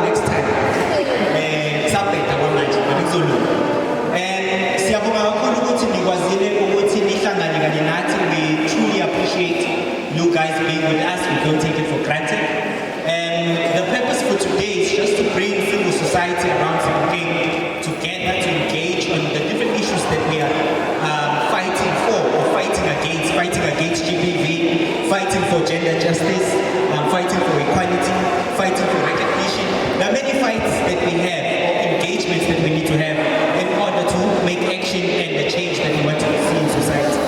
Next time. Sabeta kwamanje ngizolunga. Siyabonga kakhulu ukuthi nikwazile ukuthi nihlangane kanye nathi. We truly appreciate you guys being with us. We don't take it for granted. The purpose for today is just to bring civil society around Sebokeng together to engage on the different issues that we are fighting for or fighting against GBV, fighting for gender justice, fighting for equality, fighting for recognition. There are many fights that we have or engagements that we need to have in order to make action and the change that we want to see in society.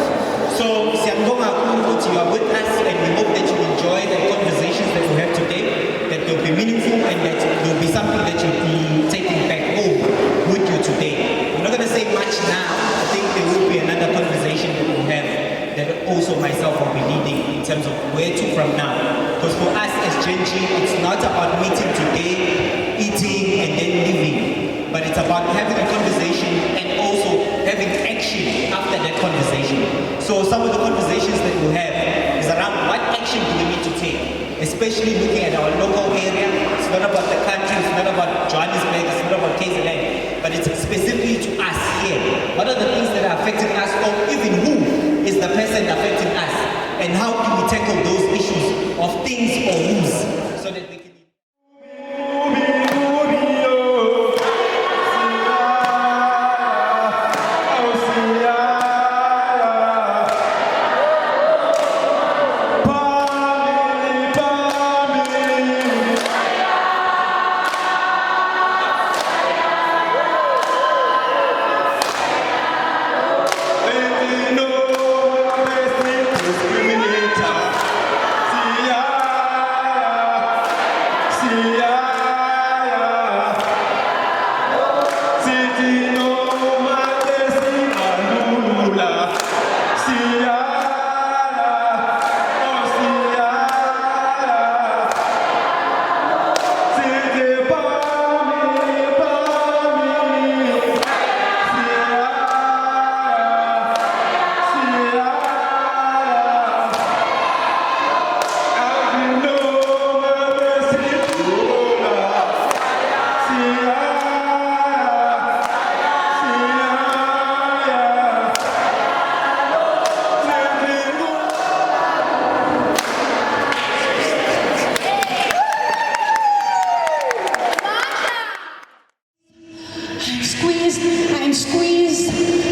So, Siyabonga kakhulu you are with us, and we hope that you enjoy the conversations that we have today, that they'll be meaningful and that there'll be something that you'll be taking back home with you today. We're not going to say much now. I think there will be another conversation that we'll have that also myself will be leading in terms of where to from now. Because for us as Gen G, it's not about meeting today, eating and then leaving, but it's about having a conversation and also having action after that conversation. So some of the conversations that we'll have is around what action do we need to take, especially looking at our local area. It's not about the country, it's not about Johannesburg, it's not about KZN, but it's specifically to us here. What are the things that are affecting us, or even who is the person affecting us, and how do we tackle those issues of things or who's, so that we can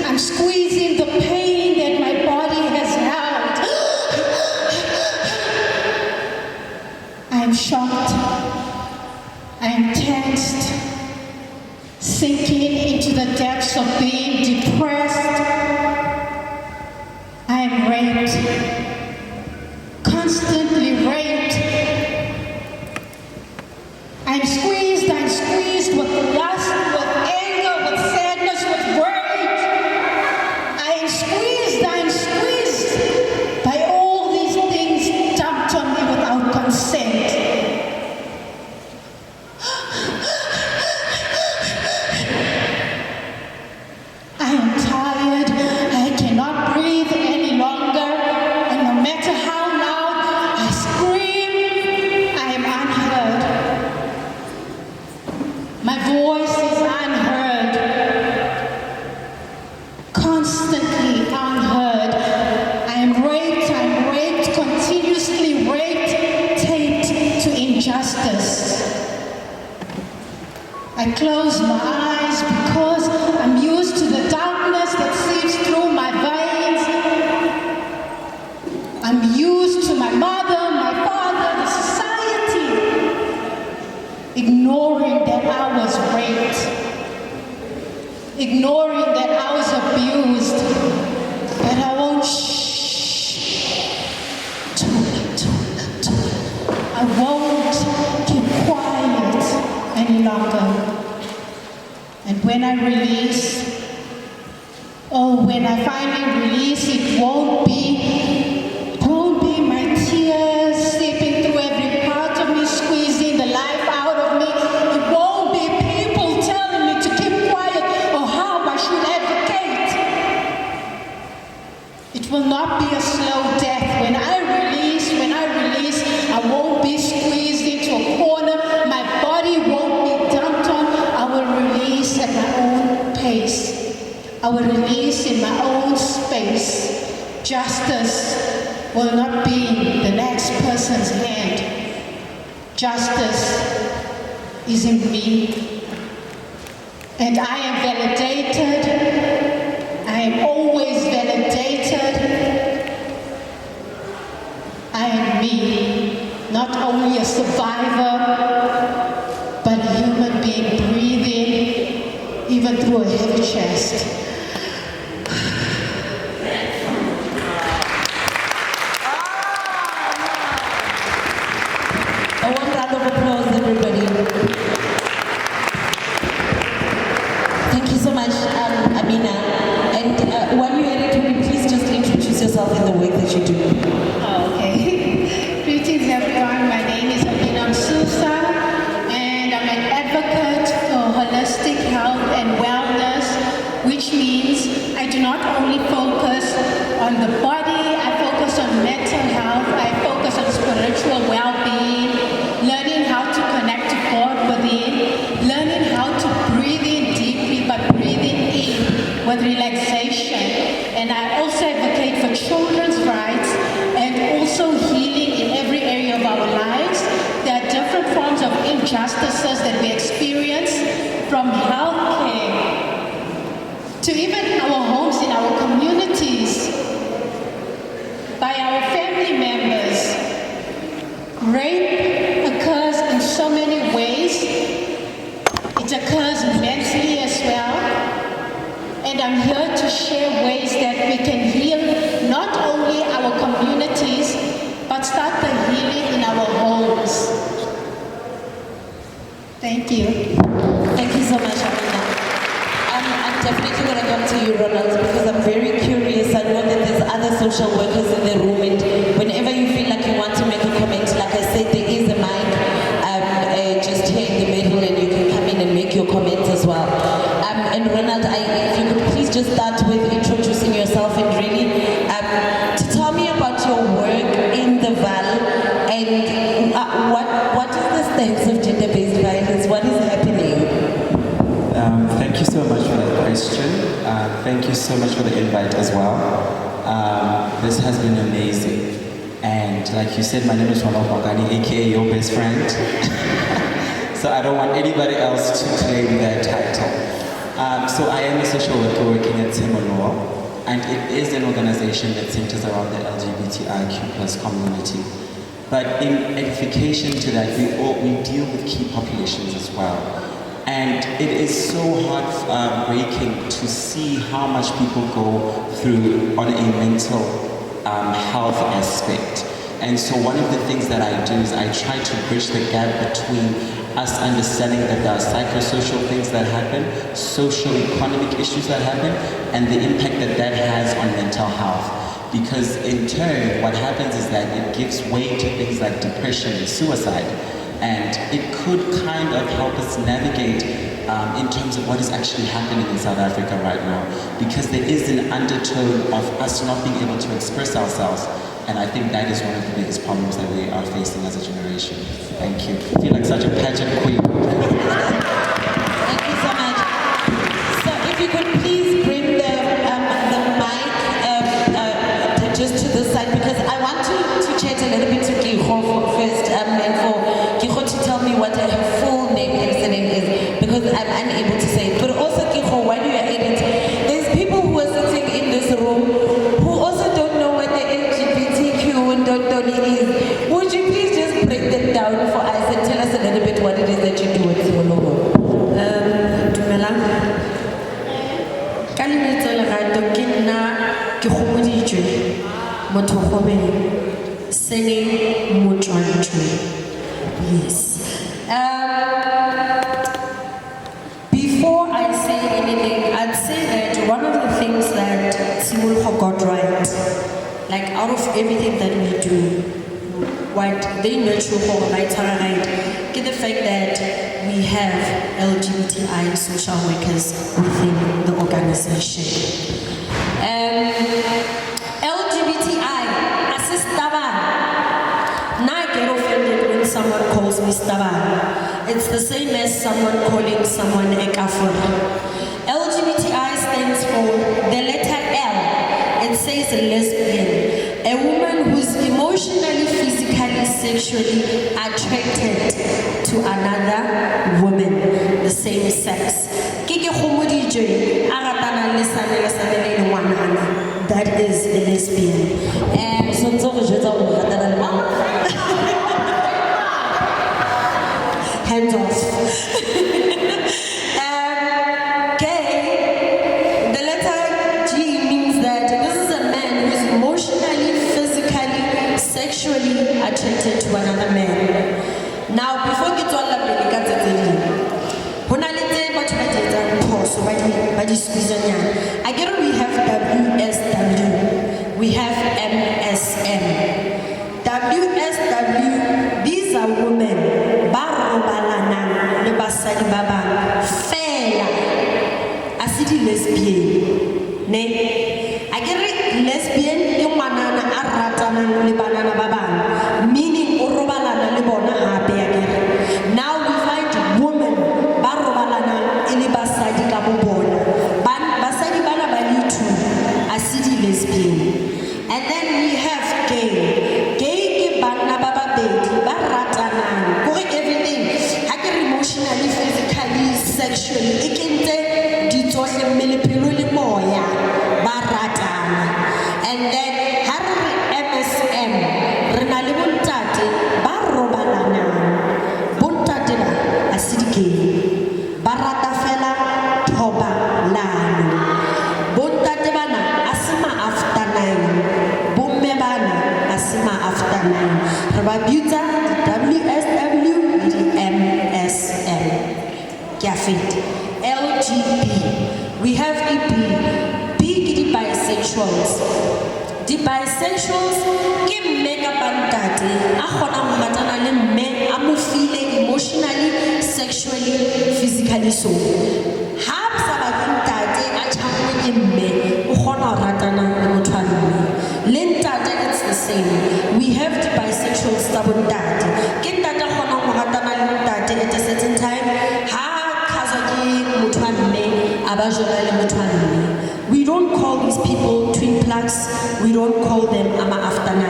I'm squeezing the pain that my body has held. I'm shocked. I'm tensed, sinking into the depths of being depressed. I'm raped, constantly raped. I'm squeezed with lust, with anger, with sadness, with rage. I am squeezed by all these things dumped on me without consent. I am tired, I cannot breathe any longer, and no matter how loud I scream, I am unheard. My voice is unheard, constantly unheard. I am raped, continuously raped, taped to injustice. I close my eyes because I'm used to the darkness that seeps through my veins. I'm used to my mother, my father, the society, ignoring that I was raped, ignoring that I was abused, but I won't I won't keep quiet any longer. And when I release, when I finally release, it won't be my tears seeping through every part of me, squeezing the life out of me. It won't be people telling me to keep quiet or how I should advocate. It will not be a slow death. When I release, I won't be squeezed into a corner. My body won't be dumped on. I will release at my own pace. I will release in my own space. Justice will not be in the next person's hand. Justice is in me. And I am validated. I am always validated. I am me, not only a survivor, but a human being breathing, even through a heavy chest. A one round of applause, everybody. Thank you so much, Amina. And while you're at it, can you please just introduce yourself in the work that you do? Okay. Greetings, everyone. My name is Amina Msusa, and I'm an advocate for holistic health and wellness, which means I do not only focus on the body, I focus on mental health, I focus on spiritual well-being, learning how to connect to God within, learning how to breathe in deeply, but breathing in with relaxation. And I also advocate for children's rights and also healing in every area of our lives. There are different forms of injustices that we experience, from healthcare to even our homes in our communities, by our family members. Rape occurs in so many ways. It occurs mentally as well. And I'm here to share ways that we can heal not only our communities, but start the healing in our homes. Thank you. Thank you so much, Amina. I'm definitely going to come to you, Ronald, because I'm very curious. I know that there's other social workers in the room, and whenever you feel like you want to make a comment, like I said, there is a mic just here in the middle, and you can come in and make your comments as well. And Ronald, if you could please just start with introducing yourself and really to tell me about your work in the Val, and what is the stance of gender-based violence? What is happening? Thank you so much for that question. Thank you so much for the invite as well. This has been amazing. And like you said, my name is Ronald Magani, aka your best friend. So I don't want anybody else to claim that title. So I am a social worker working at Semolua, and it is an organization that centers around the LGBTIQ+ community. But in edification to that, we deal with key populations as well. And it is so heartbreaking to see how much people go through on a mental health aspect. And so one of the things that I do is I try to bridge the gap between us understanding that there are psychosocial things that happen, social economic issues that happen, and the impact that that has on mental health. Because in turn, what happens is that it gives way to things like depression and suicide. And it could kind of help us navigate in terms of what is actually happening in South Africa right now. Because there is an undertone of us not being able to express ourselves. And I think that is one of the biggest problems that we are facing as a generation. Thank you. I feel like such a pageant queen. Thank you so much. So if you could please bring the mic just to the side, because I want to chat a little bit to Kikho first, and for Kikho to tell me what her full name is, because I'm unable to say it. But also Kikho, while you are at it, there's people who are sitting in this room who also don't know what the LGBTQ and is. Would you please just break them down for us and tell us a little bit what it is that you do at Solomo? Dumelang. Ka lebitso lerato ke nna ke kgomoditjwe motho kgobeng sene motswantjwe. Yes. Before I say anything, I'd say that one of the things that Simulho got right, like out of everything that we do, what they nurture for right, get the fact that we have LGBTI social workers within the organization. LGBTI, assistaba. Now I get offended when someone calls me staba. It's the same as someone calling someone a kafir. LGBTI stands for the letter L. It says lesbian. A woman who's emotionally, physically, sexually attracted to another woman, the same sex. That is a lesbian. Hands off. Gay, the letter G means that this is a man who is emotionally, physically, sexually attracted to another man. Now, before you talk about the I get we have WSW, we have MSM. WSW, these are women, barobalana, le basadi baba, fela, asidi lesbian. Ne, I get lesbian, yung manana aratana le banana baba, meaning urobalana le bona happy again. Now we find women, barobalana, ili basadi kabubona. Basadi bana balitu, asidi lesbian. And then we have gay. Gay ke bana baba bedi, baratana. Kore everything. Hacker emotionally, physically, sexually. Ikente ditohle melepilo le moya, baratana. And then harri MSM. Renali buntate, barobalana. Buntate ba asidi gay. Barata fela thoba lano. Buntate bana asima after 9. Bumme bana asima after 9. Rababuta WSW the MSM. Kiafit. LGB. We have EP. Big the bisexuals. The bisexuals ke mega bantate. A khona ho matana le mme a mo feel emotionally, sexually, physically so. Ha sa ba ntate a tshangwe ke mme o khona ho ratana le motho a mme. Le ntate it's the same. We have the bisexual stubborn ntate. Ke ntate khona ho ratana le ntate at a certain time. Ha khazwa ke motho a mme a ba jona le motho a mme. We don't call these people twin plugs. We don't call them ama after 9.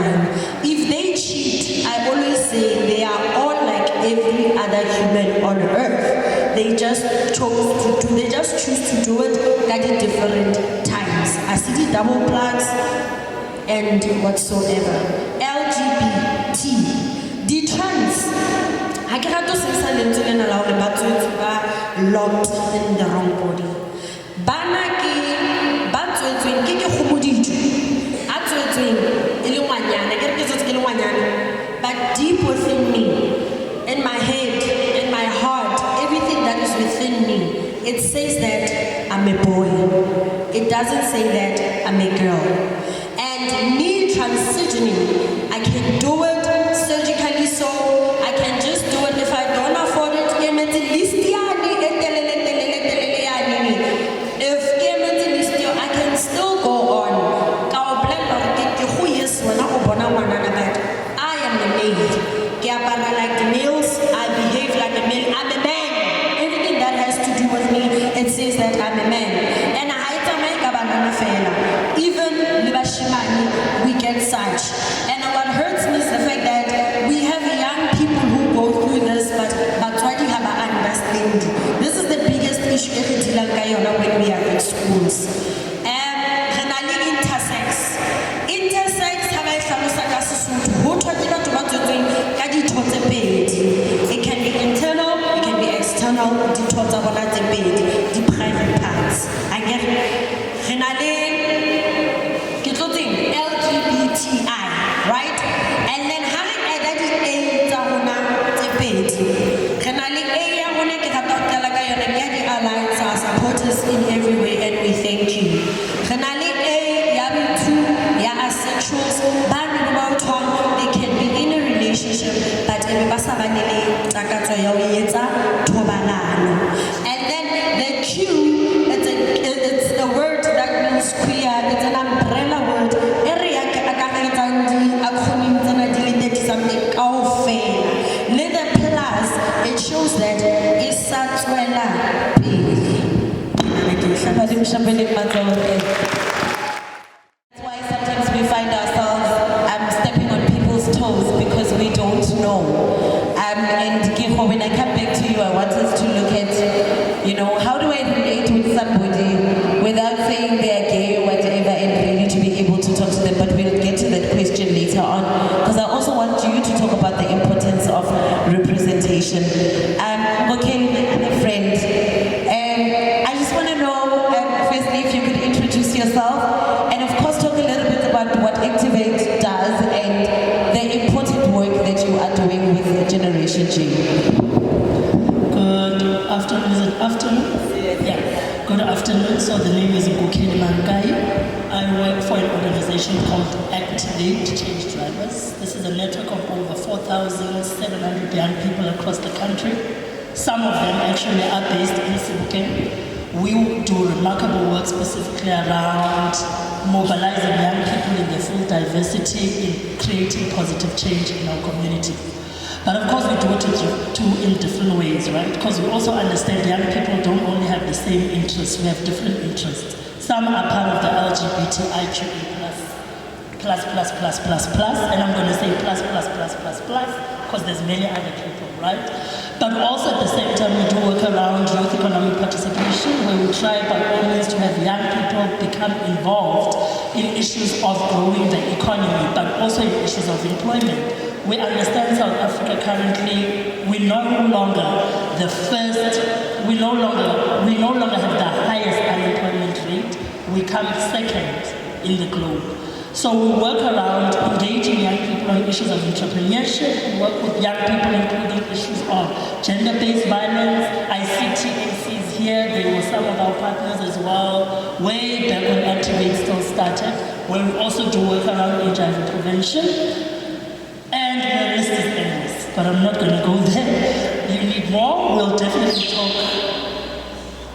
If they cheat, I always say they are all like every other human on earth. They just choose to do it at different times. I see the double plugs and whatsoever. LGBT, the trans. I cannot do something allow the batteries to be locked in the wrong body. Bana ke batswetsweng ke khomoditjwe a tswetsweng ile ngwanyana ke re ke tswetse ke le ngwanyana, but deep within me, in my head, in my heart, everything that is within me, it says that I'm a boy. It doesn't say that I'm a girl. And me transitioning, I can do it surgically, so I can just do it if I don't afford it. If I can still go on. I am the maid. I like the males, I behave like a male. I'm a man. Everything that has to do with me, it says that I'm a man. And I even Libashimani, we get such. And what hurts me is the fact that we have young people who go through this, but why do you have an understanding? This is the biggest issue when we are in schools. Intersex. Intersex have a it can be internal, it can be external, the private parts. I get it. LGBTI, right? And then how alliance are supporters in every way, and we thank you. Asexuals, they can be in a relationship, but and then the Q, it's a word that means queer, it's an umbrella word. Leather plus, it shows that it's That's why sometimes we find ourselves stepping on people's toes because we don't know. And Kiko, when I come back to you, I want us to look at, how do I relate with somebody without saying they're gay or whatever, and really to be able to talk to them. But we'll get to that question later on, because I also want you to talk about the importance of representation. Okay, my friend, I just want to know, firstly, if you could introduce yourself, and of course talk a little bit about what Activate does and the important work that you are doing with Generation G. Good afternoon. Is it afternoon? Yeah. Good afternoon. So the name is Ngukeni Mangai. I work for an organization called Activate Change Drivers. This is a network of over 4,700 young people across the country. Some of them actually are based in Sebokeng. We do remarkable work specifically around mobilizing young people in their full diversity in creating positive change in our community. But of course we do it in different ways, right? Because we also understand young people don't only have the same interests, we have different interests. Some are part of the LGBTIQA+, and I'm going to say plus, because there's many other people, right? But also at the same time, we do work around youth economic participation, where we try by all means to have young people become involved in issues of growing the economy, but also in issues of employment. We understand South Africa currently, we no longer have the highest unemployment rate. We come second in the globe. So we work around engaging young people on issues of entrepreneurship. We work with young people including issues of gender-based violence. ICT is here. They were some of our partners as well, way back when Activate still started, where we also do work around HIV prevention. And the list is endless, but I'm not going to go there. You need more, we'll definitely talk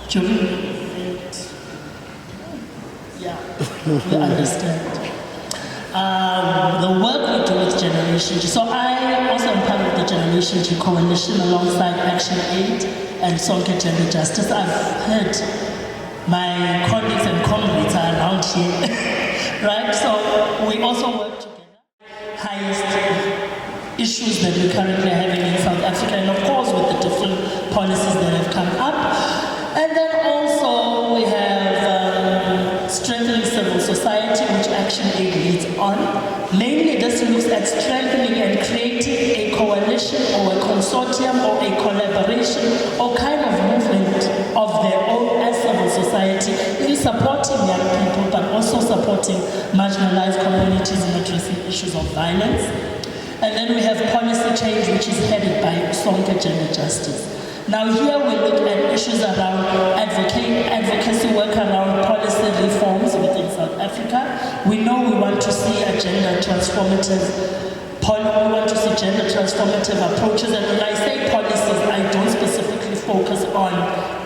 during we understand. The work we do with Generation G. So I also am part of the Generation G Coalition alongside Action Aid and Sonke Gender Justice. I've heard my colleagues and comrades are around here, right? So we also work together. Highest issues that we're currently having in South Africa, and of course with the different policies that have come up. And then also we have strengthening civil society, which Action Aid leads on. Mainly this looks at strengthening and creating a coalition or a consortium or a collaboration or kind of movement of their own as civil society in supporting young people, but also supporting marginalized communities in addressing issues of violence. And then we have policy change, which is headed by Sonke Gender Justice. Now here we look at issues around advocacy work around policy reforms within South Africa. We know we want to see a gender transformative approaches, and when I say policies, I don't specifically focus on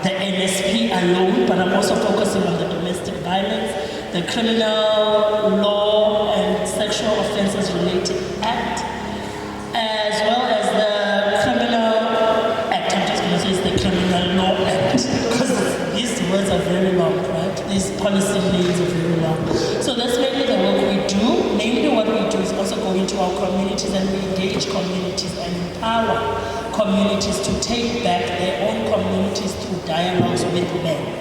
the NSP alone, but I'm also focusing on the Domestic Violence, the Criminal Law and Sexual Offences Related Act, as well as the Criminal Act. I'm just going to say it's the Criminal Law Act, because these words are very long, right? These policy names are very long. So that's mainly the work we do. Mainly what we do is also go into our communities and we engage communities and empower communities to take back their own communities through dialogues with men.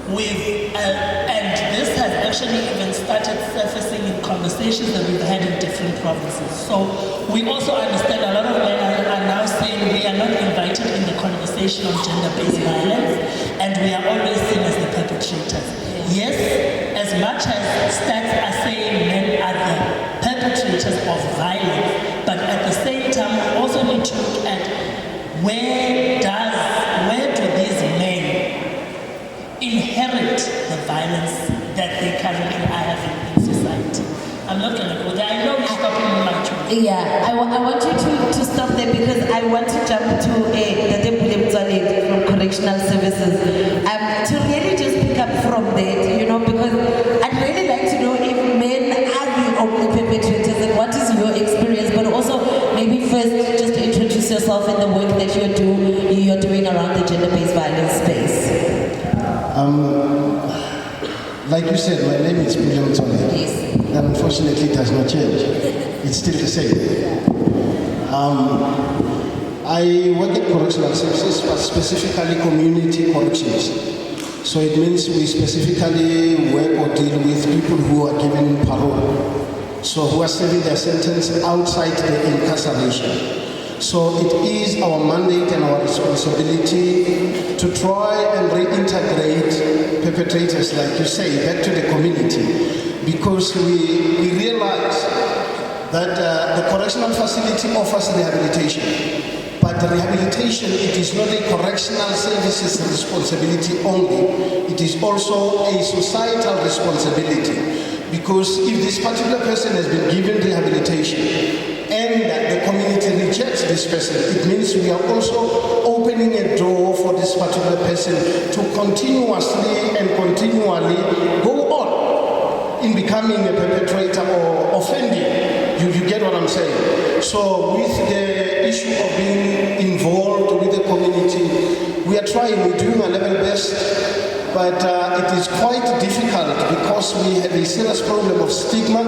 And this has actually even started surfacing in conversations that we've had in different provinces. So we also understand a lot of men are now saying we are not invited in the conversation on gender-based violence, and we are always seen as the perpetrators. Yes, as much as stats are saying men are the perpetrators of violence, but at the same time we also need to look at where do these men inherit the violence that they currently are having in society. I'm not going to go there. I know we're stopping much. Yeah, I want you to stop there because I want to jump to the from Correctional Services. To really just pick up from that, you know, because I'd really like to know if men are the only perpetrators and what is your experience, but also maybe first just introduce yourself and the work that you're doing around the gender-based violence space. Like you said, my name is William Tony. Yes. And unfortunately, it has not changed. It's still the same. I work at correctional services, but specifically community corrections. So it means we specifically work or deal with people who are given parole. So who are serving their sentence outside the incarceration. So it is our mandate and our responsibility to try and reintegrate perpetrators, like you say, back to the community, because we realize that the correctional facility offers rehabilitation, but the rehabilitation, it is not a correctional services responsibility only, it is also a societal responsibility, because if this particular person has been given rehabilitation, and the community rejects this person, it means we are also opening a door for this particular person to continuously and continually go on in becoming a perpetrator or offending. You get what I'm saying? So with the issue of being involved with the community, we are trying, we're doing our level best, but it is quite difficult because we have a serious problem of stigma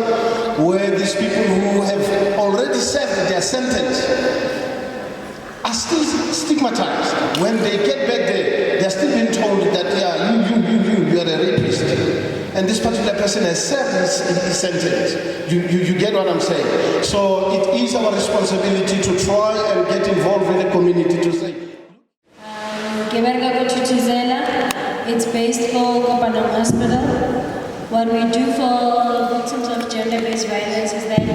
where these people who have already served their sentence are still stigmatized. When they get back there, they're still being told that, yeah, you are a rapist. And this particular person has served his sentence. You get what I'm saying? So it is our responsibility to try and get involved with the community to say. It's based for Kopanang Hospital. What we do for victims of gender-based violence is that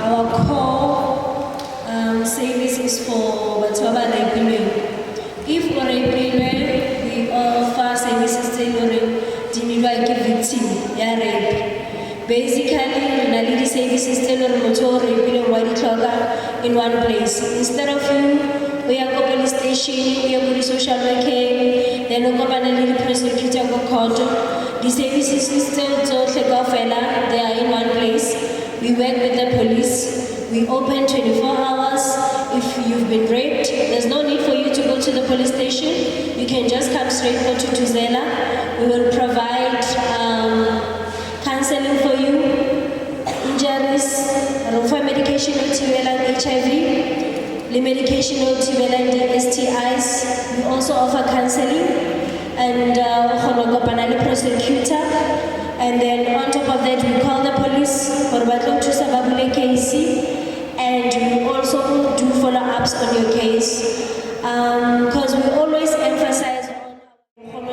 our core service is for Batsoba Rape. If for rape, we offer services tailoring to the victim, rape. Basically, we need services tailoring to rape in one place. Instead of we are go police station, we are go social worker, then we go to the prosecutor go court. The services system they are in one place. We work with the police. We open 24 hours. If you've been raped, there's no need for you to go to the police station. You can just come straight to Tuzela. We will provide counseling for you, injuries, for medication and HIV. The medication and the STIs. We also offer counseling and the prosecutor. And then on top of that, we call the police for to Sababule case, and we also do follow-ups on your case. Because we always emphasize on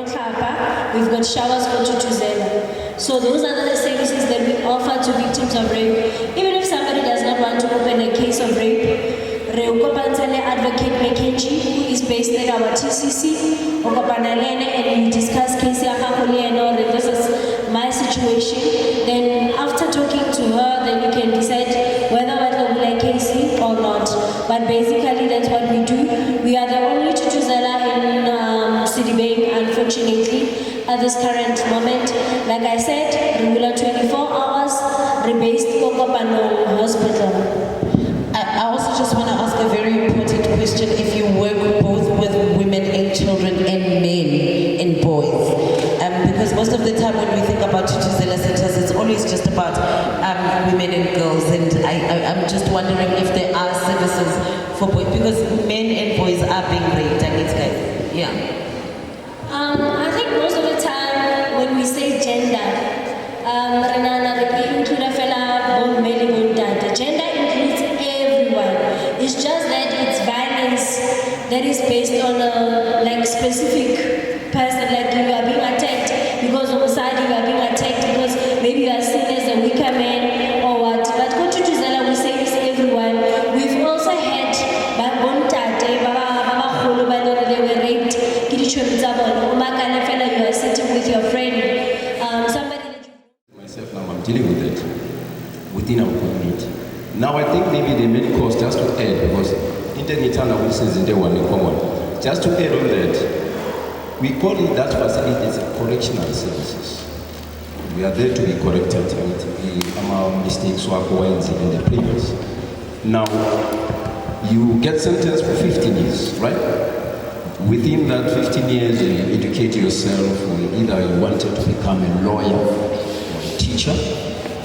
we've got showers for Tutuzela. So those are the services that we offer to victims of rape. Even if somebody does not want to open a case of rape, Reukopansale Advocate McKenzie, who is based at our TCC, Okopanalene, and we discussed Casey Akakolieno, this is my situation. Then after talking to her, then you can decide whether we like Casey or not. But basically that's what we do. We are the only Tutuzela in City Bank, unfortunately, at this current moment. Like I said, regular 24 hours, rebased Kokopano Hospital. I also just want to ask a very important question. If you work both with women and children and men and boys, because most of the time when we think about Tutuzela centers, it's always just about women and girls, and I'm just wondering if there are services for boys, because men and boys are being raped against guys. Yeah. I think most of the time when we say gender, gender includes everyone. It's just that it's violence that is based on a specific person, like you are being attacked because of society, you are being attacked because maybe you are seen as a weaker man or what. But Tutuzela, we say this everyone. We've also had they were raped. You are sitting with your friend. Somebody that you myself now, I'm dealing with it within our community. Now I think maybe the main cause, just to add, because intermittent witnesses in the one in common, just to add on that, we call it that facility as correctional services. We are there to be corrected with our mistakes or acquaintances in the previous. Now, you get sentenced for 15 years, right? Within that 15 years, you educate yourself, or either you wanted to become a lawyer or a teacher,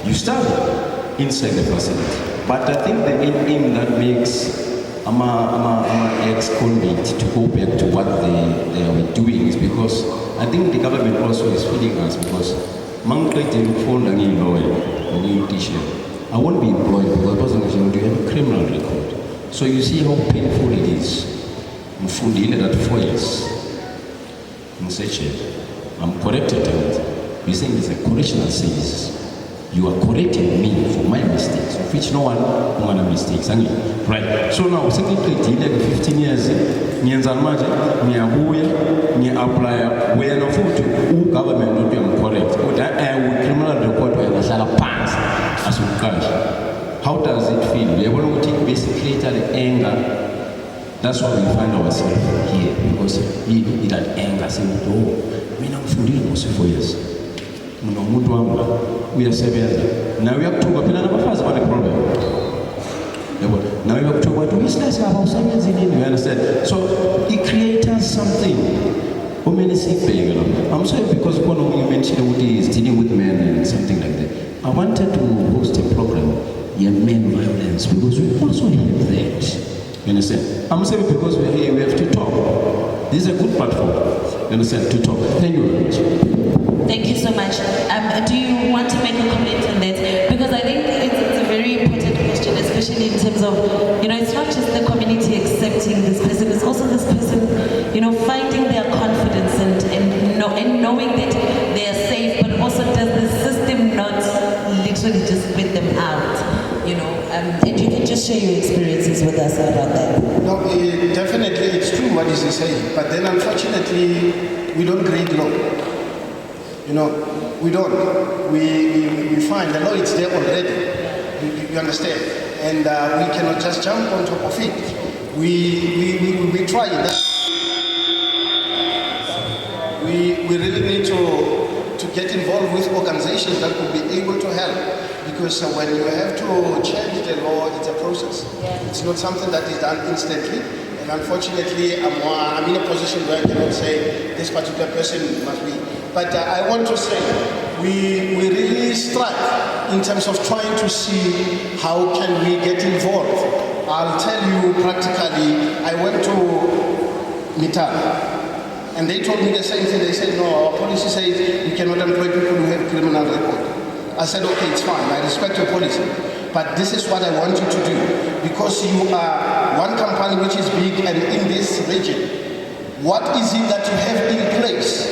you study inside the facility. But I think the main aim that makes ex-convict to go back to what they are doing is because I think the government also is feeding us, because I won't be employed because you have a criminal record. So you see how painful it is. That 4 years. I'm corrected, and you're saying it's a correctional service. You are correcting me for my mistakes, of which no one mistakes. Right. So now, second plate, 15 years, me apply where no food to government not be correct. I will criminal record where I shall pass as you cash. How does it feel? We are going to take basically the anger. That's why we find ourselves here, because we that anger, saying, oh, we know food was 4 years. We are 7 years. Now we have to go to about the problem. Now we have to go to business about 7 years in India, you understand? So it creates something. I'm sorry, because you mentioned what is dealing with men and something like that. I wanted to host a program, men violence, because we also have that. You understand? I'm saying because we're here, we have to talk. This is a good platform. You understand? To talk. Thank you very much. Thank you so much. Do you want to make a comment on that? Because I think it's a very important question, especially in terms of, it's not just the community accepting this person, it's also this person, finding their confidence and knowing that they are safe, but also does the system not literally just spit them out? And you can just share your experiences with us about that. No, definitely it's true what is he saying, but then unfortunately we don't grade law. We don't. We find the law is there already. You understand? And we cannot just jump on top of it. We try that. We really need to get involved with organizations that could be able to help. Because when you have to change the law, it's a process. It's not something that is done instantly. And unfortunately, I'm in a position where I cannot say this particular person must be. But I want to say, we really strive in terms of trying to see how can we get involved. I'll tell you practically, I went to Mitara. And they told me the same thing. They said, no, our policy says we cannot employ people who have criminal record. I said, okay, it's fine. I respect your policy. But this is what I want you to do. Because you are one company which is big and in this region. What is it that you have in place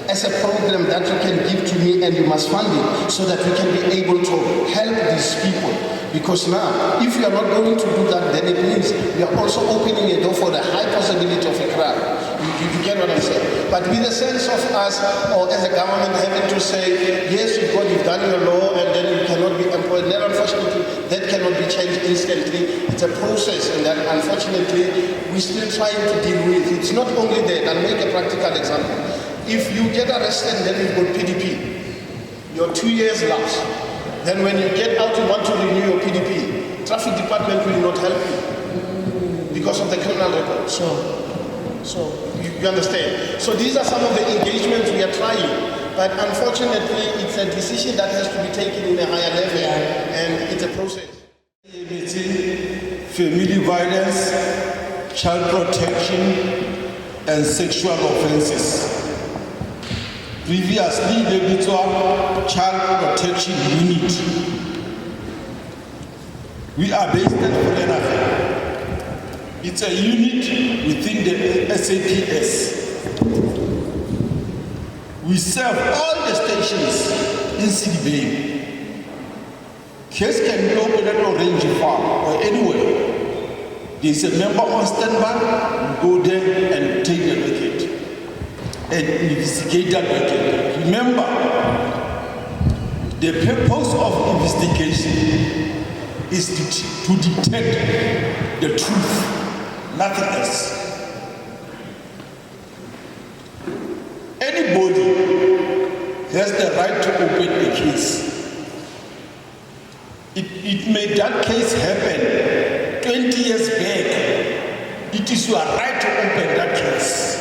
as a program that you can give to me and you must fund it so that we can be able to help these people. Because now, if you are not going to do that, then it means we are also opening a door for the high possibility of a crime. You get what I'm saying? But with the sense of us, or as a government, having to say, yes, you've done your law and then you cannot be employed. Then unfortunately, that cannot be changed instantly. It's a process, and that unfortunately, we're still trying to deal with. It's not only that. I'll make a practical example. If you get arrested and then you've got PDP, your 2 years lapse. Then when you get out, you want to renew your PDP. Traffic department will not help you because of the criminal record. So you understand. So these are some of the engagements we are trying. But unfortunately, it's a decision that has to be taken in a higher level, and it's a process. Family violence, child protection, and sexual offenses. Previously, the Bitswa Child Protection Unit. We are based at Fulenafe. It's a unit within the SAPS. We serve all the stations in City Bay. Case can be opened at Orange Farm or anywhere. There's a member on standby, go there and take the record and investigate that record. Remember, the purpose of investigation is to detect the truth, nothing else. Anybody has the right to open a case. It made that case happen 20 years back. It is your right to open that case.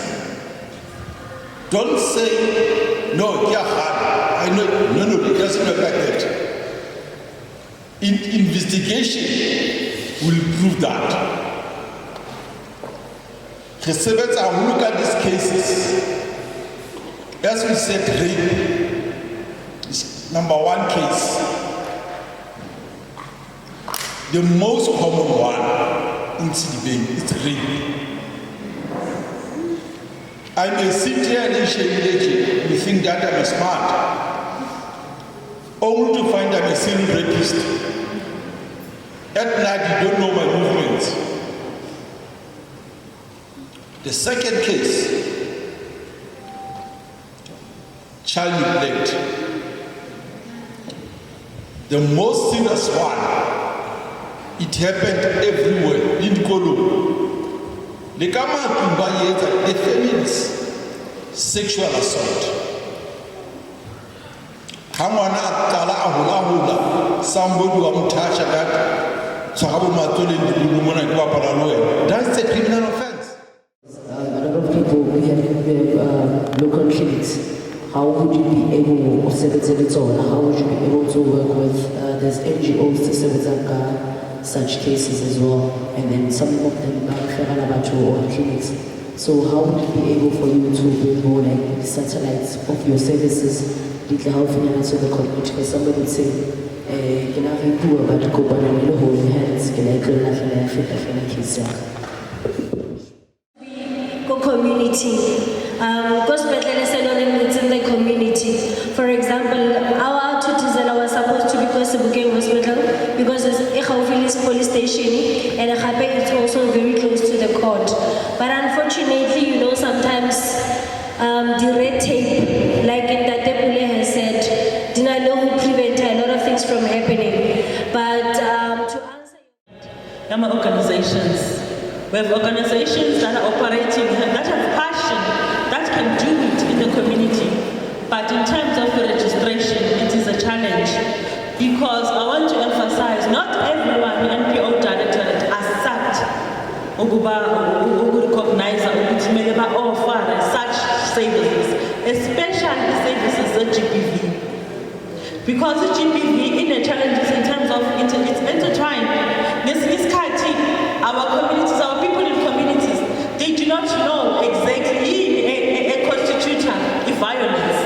Don't say, no, yeah, I know, no, it doesn't work like that. Investigation will prove that. Receivables are look at these cases. As we said, rape is number one case. The most common one in City Bay is rape. I may sit here and shame you think that I'm smart. Only to find I'm a serial rapist. At night you don't know my movements. The second case, child neglect. The most serious one, it happened everywhere in Kolo. The females, sexual assault. Somebody who touch that, that's a criminal offense. A lot of people, we have local clinics. How would you be able, how would you be able to work with, there's NGOs to serve such cases as well, and then some of them or clinics. So how would it be able for you to build more like satellites of your services to the community? Because somebody would say, can I be poor but go on and hold your hands, can I community. It's in the community. For example, our Tutizela was supposed to be Kosibuke Hospital because it's a police station and it's also very close to the court. But unfortunately, you know, sometimes the red tape, like in Tatepule has said, will prevent a lot of things from happening. But to answer your organizations. We have organizations that are operating, that have passion, that can do it in the community. But in terms of registration, it is a challenge. Because I want to emphasize, not everyone NPO directorate as such, recognize offer such services, especially services at GBV. Because the GBV in the challenges in terms of it's intertwined. Our communities, our people in communities, they do not know exactly a constitutor of violence.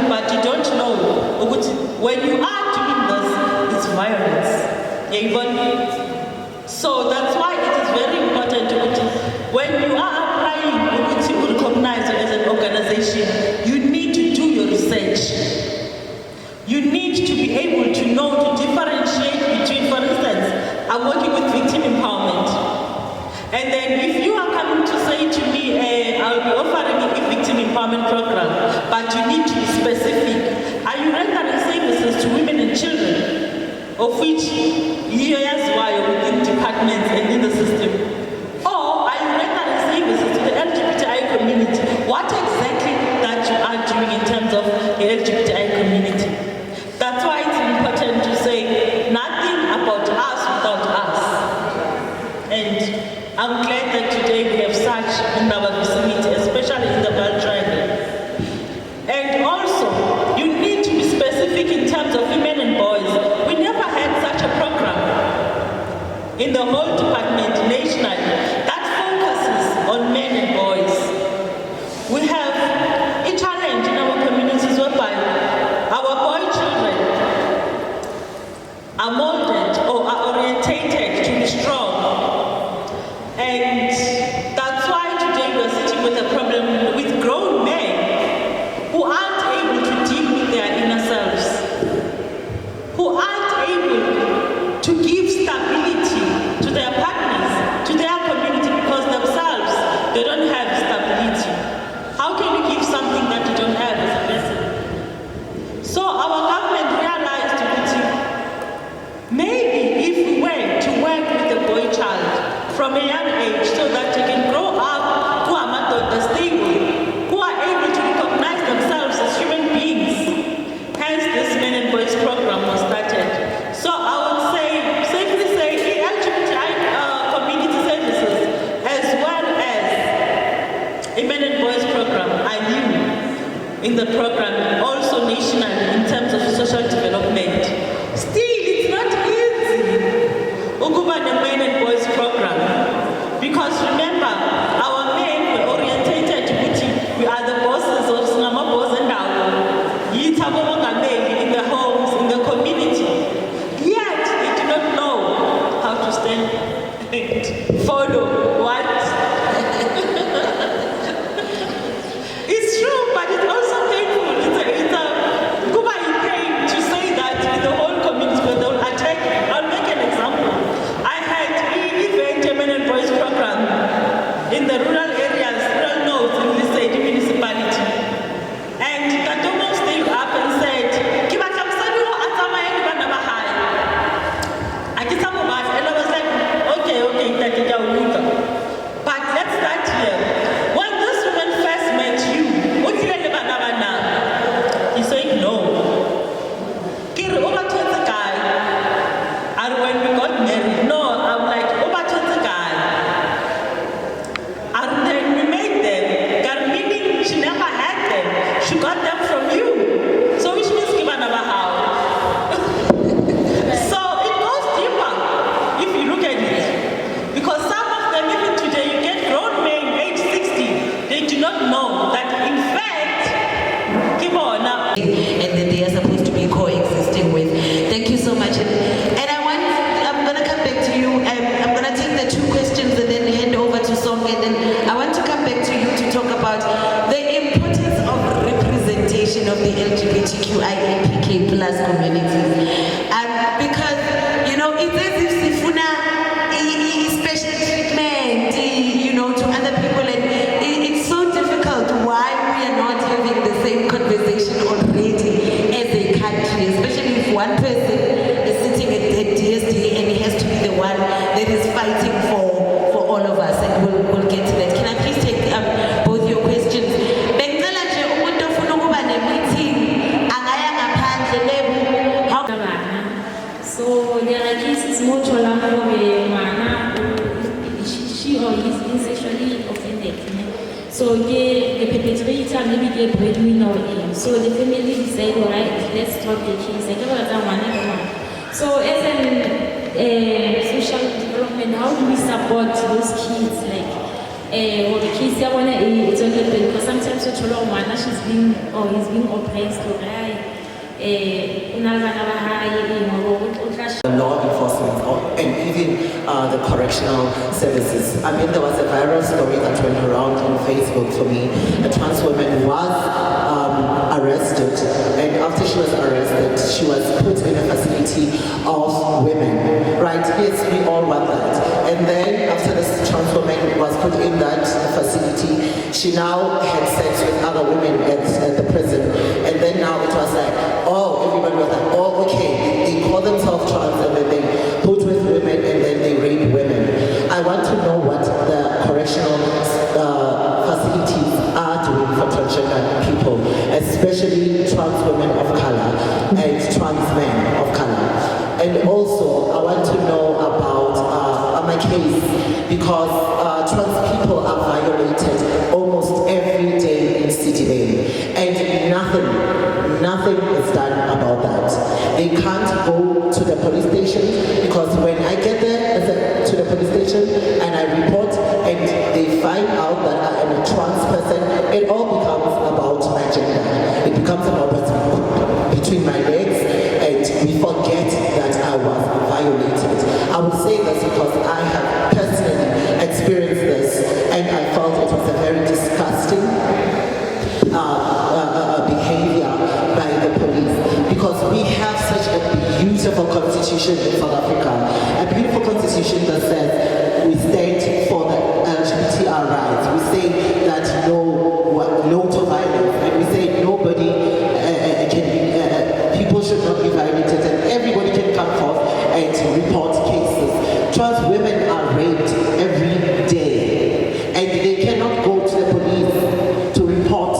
But you don't know when you are doing this, it's violence. So that's why it is very going to recognize as an organization, you need to do your research. You need to be able to know, to differentiate between, for instance, I'm working with victim empowerment. And then if you are coming to say to me, I'll be offering a victim empowerment program, but you need to be specific. Are you rendering services to women and children, of which years why within departments and in the system? Or are you rendering services to the LGBTI community? What exactly that you are doing in terms of the LGBTI community? That's why it's important to say nothing about us without us. And I'm glad that today we have such in our vicinity, especially in the Vaal Triangle. And also, you need to be specific in terms of women and boys. We never had such a program in the whole department nationally that focuses on men and boys. We have a challenge in our communities whereby our boy children are molded or are orientated to be strong. And that's why today we're sitting with a problem with grown men who aren't able to deal with their inner selves, who aren't able to give stability to their partners, to their community, because themselves, they don't have stability. How can you give something that you don't have as a person? So our government realized that maybe if we were to work with the boy child from a young age so that they can grow up who are stable, who are able to recognize themselves as human beings. Hence this Men and Boys program was started. So I would say, safely say, LGBTI community services as well as a Men and Boys program are new in the program, also nationally in terms of social development. Still, it's not easy ukuba the Men and Boys program, because remember, our men were orientated to we are the bosses of Sinama Boss and in the homes, in the community. Yet they do not know how to stand and follow what. It's true, but it's also painful. It's a Kuba pain to say that in the whole community, but they'll attack. I'll make an example. I had a Men and Boys program in the rural areas, rural nodes in the state municipality. And Katomo stood up and said, and I was like, okay, but let's start here. When this woman first met you, he said no. And when we got married, no, I'm like, and then we made them, meaning she never had them. She got them from you. So which means how. So it goes deeper if you look at it. Because some of them, even today, you get grown men age 60, they do not know that in fact, and that they are supposed to be coexisting with. Thank you so much. And I'm going to come back to you. I'm going to take the two questions and then hand over to Song. And then I want to come back to you to talk about the importance of representation of the LGBTQIAPK+ community. Because, it's as if Sifuna special treatment, to other people. And it's so difficult why we are not having the same conversation already as a country, especially if one person is sitting at DSD and he has to be the one that is fighting for all of us, and we'll get to that. Can I please take both your questions? Bengicela nje umuntu ofuna ukuba ne-meeting angaya ngaphandle lebu. So there are cases more she or he is sexually offended. So the perpetrator maybe get breadwinner in. So the family decide, alright, let's stop the case. So as an social development, how do we support those kids? Or the kids that want to, because sometimes she's being, or he's being oppressed, or The law enforcement and even the correctional services. I mean, there was a viral story that went around on Facebook for me. A trans woman was arrested, and after she was arrested, she was put in a facility of women. Right? Yes, we all want that. And then after this trans woman was put in that facility, she now had sex with other women at the prison. And then now it was like, oh, everybody was like, oh, okay, they call themselves trans and then they put with women and then they rape women. I want to know what the correctional facilities are doing for transgender people, especially trans women of color and trans men of color. And also, I want to know about my case, because trans people are violated almost every day in City Bay, and nothing is done about that. They can't go to the police station, because when I get there to the police station and I report and they find out that I am a trans person, it all becomes about my gender. It becomes about what's between my legs, and we forget that I was violated. I would say this because I have personally experienced this, and I felt it was a very disgusting behavior by the police, because we have such a beautiful constitution in South Africa, a beautiful constitution that says we stand for the LGBTR rights. We say that no to violence, and we say nobody people should not be violated, and everybody can come forth and report cases. Trans women are raped every day, and they cannot go to the police to report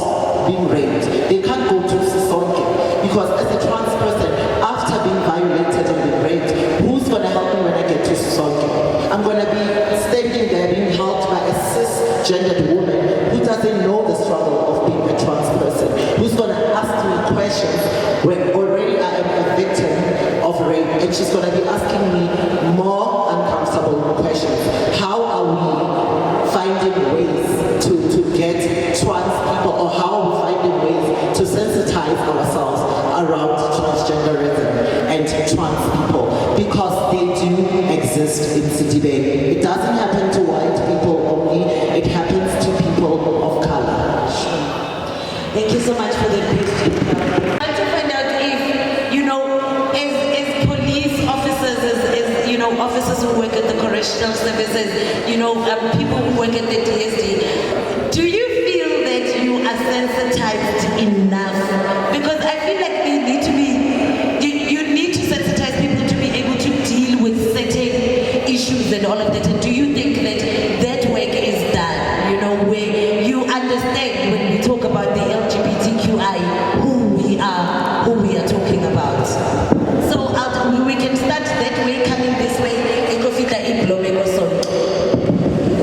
being raped. They can't go to Sisonke, because as a trans person, after being violated and being raped, who's going to help me when I get to Sisonke? I'm going to be standing there being helped by a cisgendered woman who doesn't know the struggle of being a trans person, who's going to ask me questions when already I am a victim of rape, and she's going to be asking me more uncomfortable questions. How are we finding ways to get trans people, or how are we finding ways to sensitize ourselves around transgenderism and trans people? Because they do exist in City Bay. It doesn't happen to white people only, it happens to people of color. Thank you so much for the question. I want to find out if, you know, as police officers, as you know, officers who work at the correctional services, you know, people who work at the DSD, do you feel that you are sensitized enough? Because I feel like they need to be, you need to sensitize people to be able to deal with certain issues and all of that. And do you think that that work is done, you know, where you understand when we talk about the LGBTQI, who we are talking about? So we can start that way, coming this way.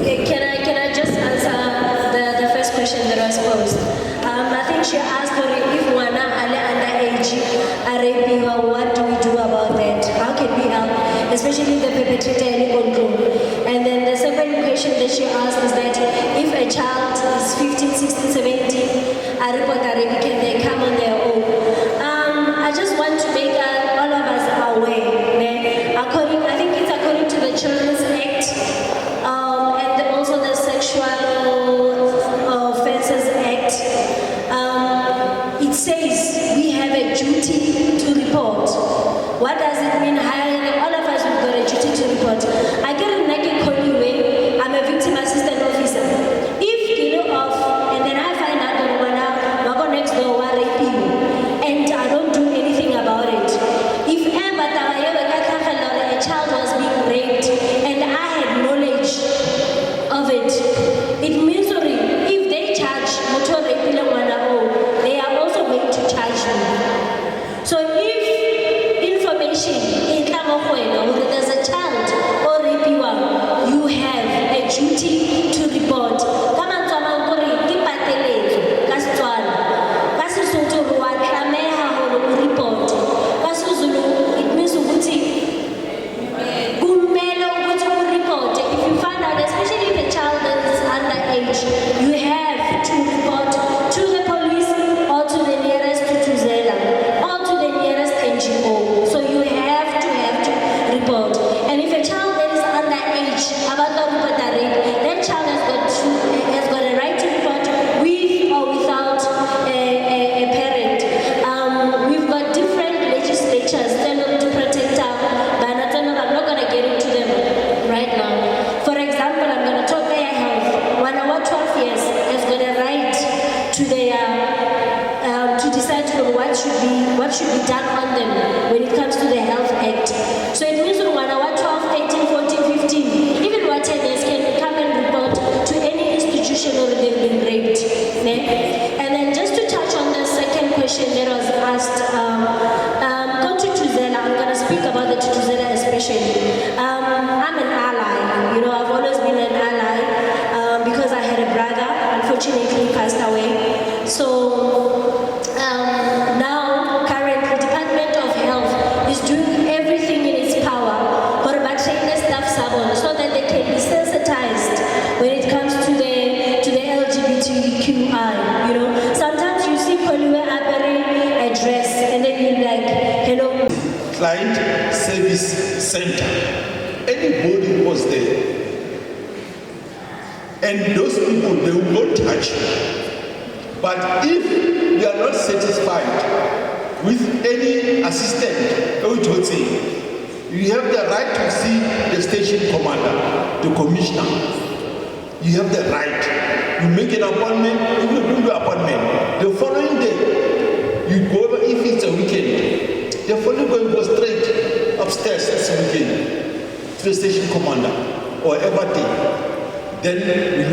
Okay, can I just answer the first question that was posed? I think she asked her if Wana Ale underage are raping her, what do we do about that? How can we help, especially the perpetrator in control? And then the second question that she asked is that if a child is 15, 16, 17, a report a rape, can they come on their own? I just want to make all of us aware. I think it's according to the Children's Act, and also the Sexual Offences Act. It says we have a duty to report. What does it mean? All of us have got a duty to report. I get a naked calling when I'm a victim assistant officer. If you know of, and then I find out that when I go next door, should be done on them when it comes to the Health Act. So it means when one 12, 13, 14, 15, even what 10 years can come and report to any institution or they've been raped. Ne? And then just to touch on the second question that was asked, go to Tuzela. I'm going to speak about the Tuzela especially. I'm an ally. You know, I've always been an ally because I had a brother, unfortunately, he passed away. So now, currently, Department of Health is doing everything in its power for staff so that they can be sensitized when it comes to the LGBTQI. You know, sometimes you see Poliwe wearing a dress and then you're like, hello. Client Service Center. Anybody who was there, and those people, they will not touch you. But if you are not satisfied with any assistant, you have the right to see the station commander, the commissioner. You have the right. You make an appointment, you do the appointment. The following day, you go over, if it's a weekend, the following day you go straight upstairs this weekend to the station commander or every day. Then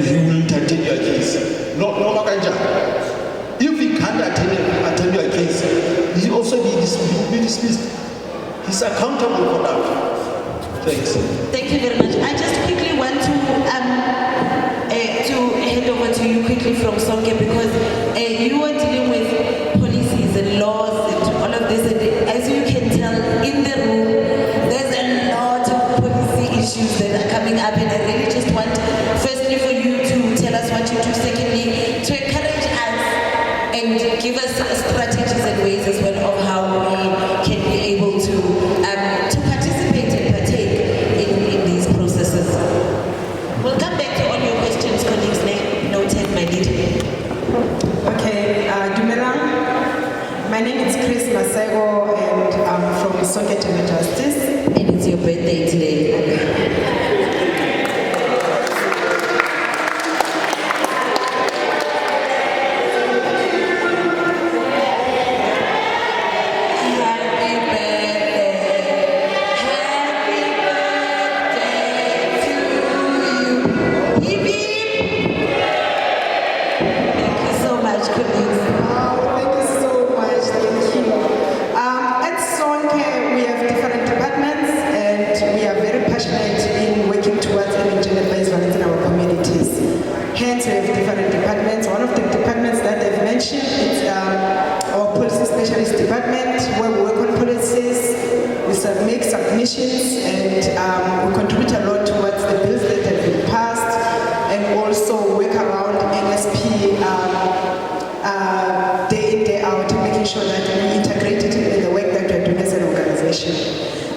he will entertain your case. No Makanja. If he can't attend your case, he also be dismissed. He's accountable for that. Thanks. Thank you very much. I just quickly want to hand over to you quickly from Sonke because you are dealing with policies and laws and all of this. And as you can tell in the room, there's a lot of policy issues that are coming up, and I really just want, firstly, for you to tell us what you do. Secondly, to encourage us and give us strategies and ways as well of how we can be able to participate and partake in these processes. We'll come back to all your questions, colleagues. Noted, my lead. Okay, Dumelang. My name is Chris Masego and I'm from Sonke Gender Justice. And it's your birthday today.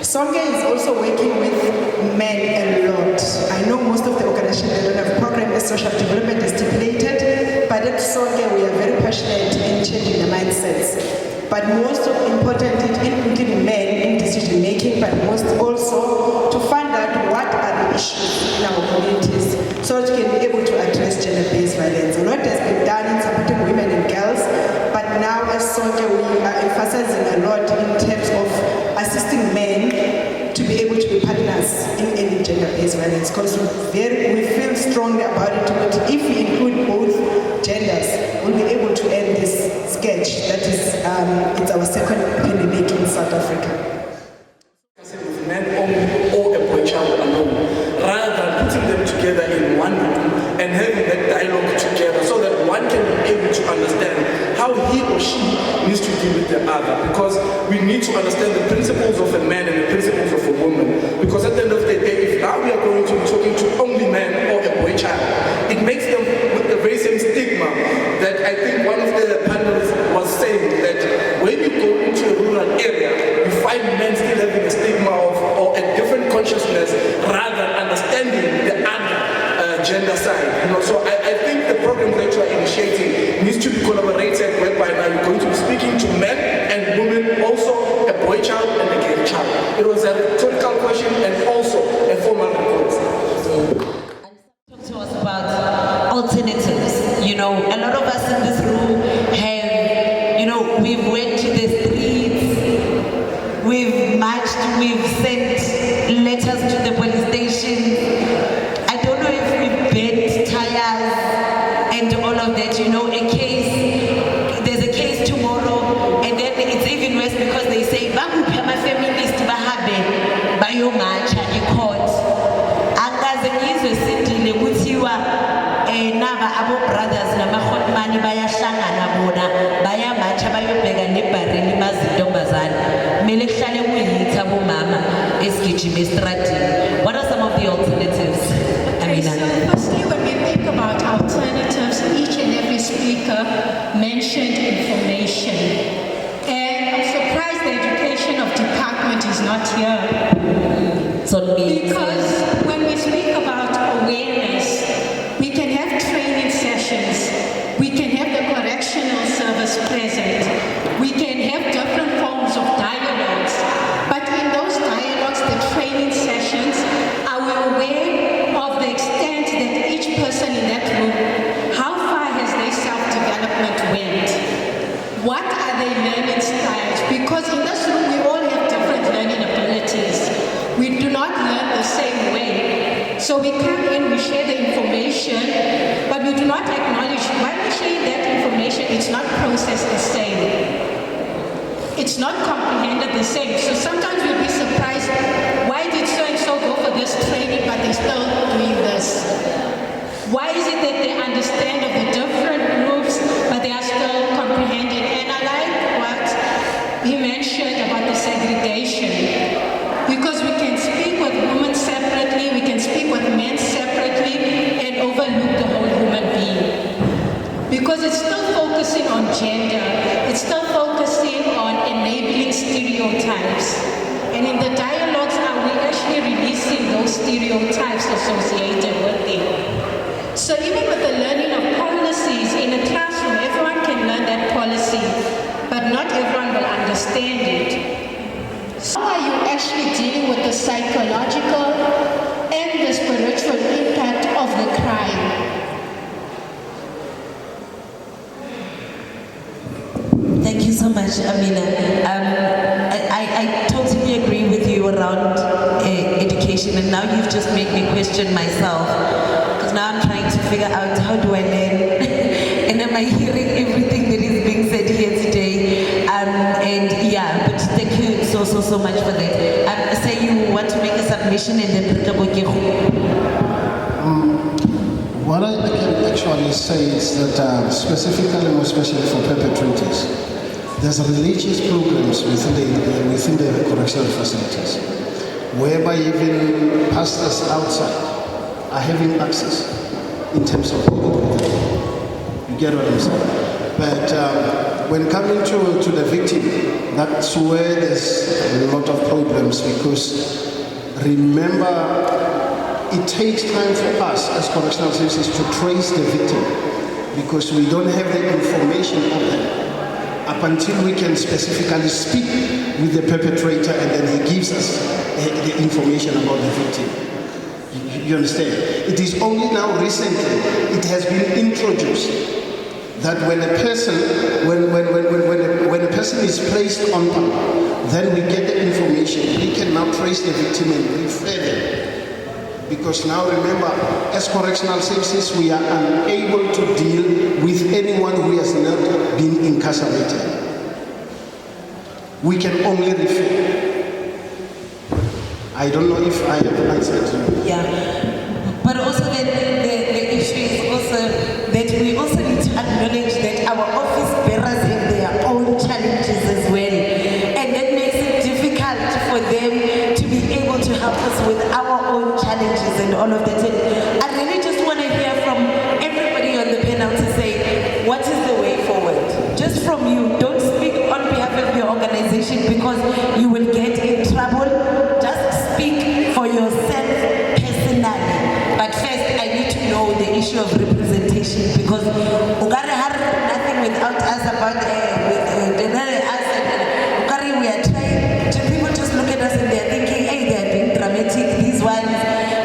Sonke is also working with men a lot. I know most of the organizations, they don't have program as social development is stipulated, but at Sonke we are very passionate in changing the mindsets. But most importantly, including men in decision making, but most also to find out what are the issues in our communities so that we can be able to address gender-based violence. A lot has been done in supporting women and girls, but now as Sonke we are emphasizing a lot in terms of assisting men to be able to be partners in any gender-based violence because we feel strongly about it, but if we include both genders, we'll be able to end this sketch that is it's our second pandemic in South Africa. Men or a boy child alone, rather than putting them together in one room and having that dialogue together so that one can be able to understand how he or she needs to deal with the other, because we need to understand the principles of a man and the principles of a woman, because at the end of the day, if now we are going to be talking to only men or a boy child, it makes them with the very same stigma that I think one of the panelists was saying, that when you go into a rural area, you find men still having a stigma of or a different consciousness rather than understanding the other gender side. You know, so I think the program that you are initiating needs to be collaborated, whereby now you're going to be speaking to men and women, also a boy child and a girl child. It was a rhetorical question and also a formal request. Talk to us about alternatives. You know, a lot of us in this room have, you know, we've went to this you know, there's a case tomorrow, and then it's even worse because they say, "Bakuphi ama-feminist bahambe bayomarcha e-court." Angaze ngizwe sindile kuthiwa naba abo-brothers nama-hotmani bayahlangana bona bayamarcha bayobheka nebhareli mazintombazane. Kumele kuhlale kuyitha abomama esigijima estradini. What are some of the alternatives? Okay, so firstly, when we think about alternatives, each and every speaker mentioned information. And I'm surprised the education of department is not here. Because when we speak about awareness, we can have training sessions, we can have the correctional service present, we can have different forms of dialogues. But in those dialogues, the training sessions, are we aware of the extent that each person in that room, how far has their self-development went? What are their learning styles? Because in this room, we all have different learning abilities. We do not learn the same way. So we come in, we share the information, but we do not acknowledge while we share that information, it's not processed the same. It's not comprehended the same. So sometimes we'll be surprised, why did so-and-so go for this training, but they're still doing this? Why is it that they understand of the different groups, but they are still comprehending? And I like what he mentioned about the segregation. Because we can speak with women separately, we can speak with men separately, and overlook the whole human being. Because it's still focusing on gender, it's still focusing on enabling stereotypes. And in the dialogues, are we actually releasing those stereotypes associated with it? So even with the learning of policies in a classroom, everyone can learn that policy, but not everyone will understand it. So how are you actually dealing with the psychological and the spiritual impact of the crime? Thank you so much, Amina. I totally agree with you around education, and now you've just made me question myself, because now I'm trying to figure out how do I learn, and am I hearing everything that is being said here today? And yeah, but thank you so much for that. Say you want to make a submission and then What I can actually say is that specifically, more especially for perpetrators, there's religious programs within the correctional facilities, whereby even pastors outside are having access in terms of you get what I'm saying? But when coming to the victim, that's where there's a lot of problems, because remember, it takes time for us as correctional services to trace the victim, because we don't have the information of them up until we can specifically speak with the perpetrator, and then he gives us the information about the victim. You understand? It is only now recently it has been introduced that when a person when a person is placed on panel, then we get the information. We can now trace the victim and refer them. Because now remember, as correctional services, we are unable to deal with anyone who has not been incarcerated. We can only refer. I don't know if I have answered you. Yeah, but also the issue is also that we also need to acknowledge that our office bearers have their own challenges as well, and that makes it difficult for them to be able to help us with our own challenges and all of that. And I really just want to hear from everybody on the panel to say, what is the way forward? Just from you. Don't speak on behalf of your organization, because you will get in trouble. Just speak for yourself personally. But first, I need to know the issue of representation, because Ugari had nothing without us about we are trying to, people just look at us and they're thinking, hey, they're being dramatic, these ones.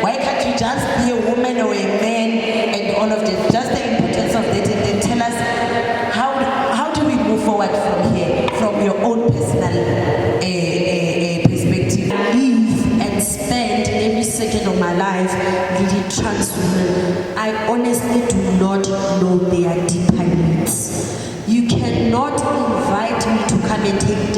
Why can't you just be a woman or a man and all of that? Just the importance of that, and then tell us how do we move forward from here, from your own personal perspective. Live and spend every second of my life really trans women. I honestly do not know their deeper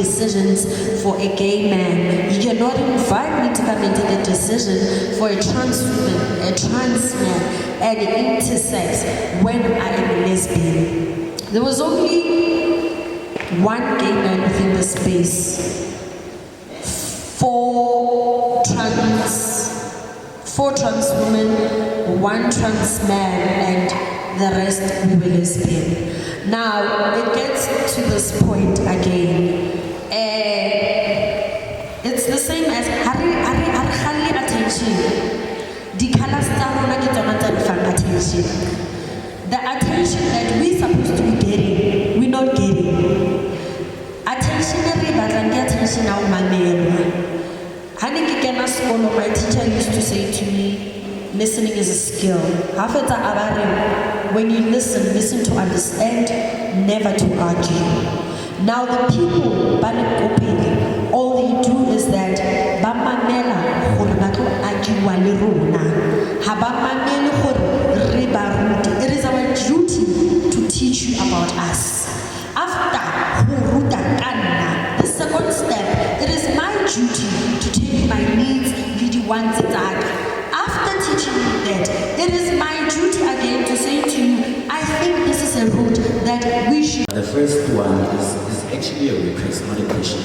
decisions for a gay man. You cannot invite me to come and take a decision for a trans woman, a trans man, and intersex when I am a lesbian. There was only one gay man within the space. Four trans women, one trans man, and the rest we were lesbian. Now, it gets to this point again. It's the same as Hari attention. The colors attention. The attention that we're supposed to be getting, we're not getting. Attention, attention now, my my teacher used to say to me, listening is a skill. When you listen to understand, never to argue. Now the people, all they do is that it is our duty to teach you about us. After the second step, it is my duty to tell you my needs, after teaching you that, it is my duty again to say to you, I think this is a route that we should. The first one is actually a request, not a question.